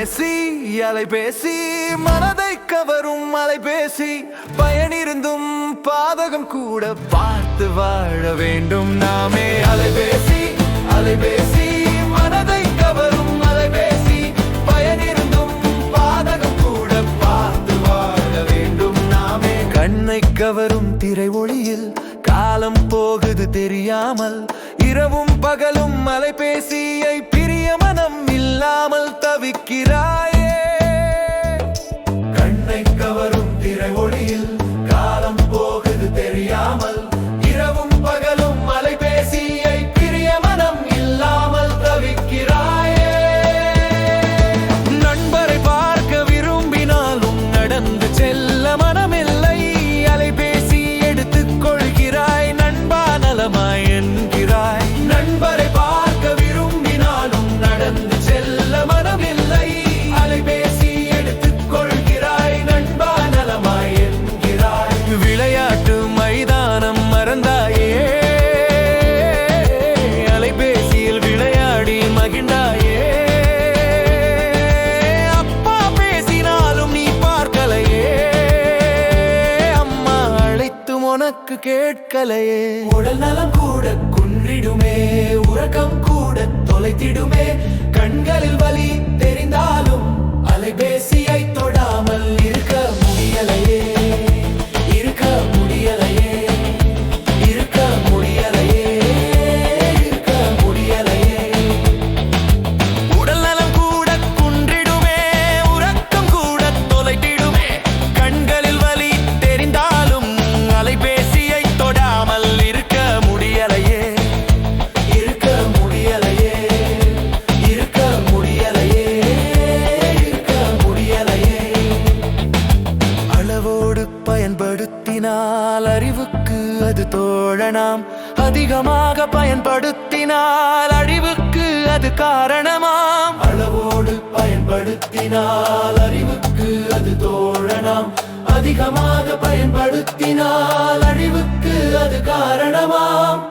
அலைபேசி மனதை கவரும் அலைபேசி, பயனிருந்தும் பாதகம் கூட பார்த்து வாழ வேண்டும் நாமே. அலைபேசி மனதை கவரும் அலைபேசி, பயனிருந்தும் பாதகம் கூட பார்த்து வாழ வேண்டும் நாமே. கண்ணை கவரும் திரை ஒளியில் காலம் போகுது தெரியாமல், இரவும் பகலும் அலைபேசியை பிரிய மனம் இல்லாமல் தவிக்கிறாயே. கண்ணை கவரும் திரை ஒளியில் காலம் போகுது தெரியாமல், இரவும் பகலும் அலைபேசியை பிரிய மனம் இல்லாமல் தவிக்கிறாயே. நண்பரை பார்க்க விரும்பினாலும் நடந்து செல்ல மனமில்லை, அலைபேசி எடுத்துக் கொள்கிறாய், நண்பா நலமாய் என்கிறாய். நண்பரை பார்க்க விரும்பினாலும் நடந்து செல்ல மனமில்லை, அலைபேசி எடுத்துக் கொள்கிறாய், நண்பா நலமாய் என்கிறாய். விளையாட்டு மைதானம் மறந்தாயே, அலைபேசியில் விளையாடி மகிழ்ந்தாயே. அப்பா பேசினாலும் நீ பார்க்கலையே, அம்மா அழைத்தும் உனக்கு கேட்கலையே. உடல் நலம் கூட குன்றிடுமே, உறக்கம் கூட தொலைத்திடுமே, கண்களில் வலி தெரிந்தாலும் அலைபேசியை தொடாமல் இருக்க முடியலையே. இருக்க முடியலையே, இருக்க முடியலையே, இருக்க முடியலையே. உடல் நலம் கூட குன்றிடுமே, உறக்கம் கூட தொலைத்திடுமே, கண்களில் வலி தெரிந்தாலும் அலைபேசியை தொடாமல் இருக்க முடியலையே. இருக்க முடியலையே, இருக்க முடியலையே, இருக்க முடியலையே. அளவோடு பயன்படுத்தினால் அறிவுக்கு அது தோழனாம், அதிகமாக பயன்படுத்தினால் அழிவுக்கு அது காரணமாம். அளவோடு பயன்படுத்தினால் அறிவுக்கு அது தோழனாம், அதிகமாக பயன்படுத்தினால் அழிவுக்கு அது காரணமாம்.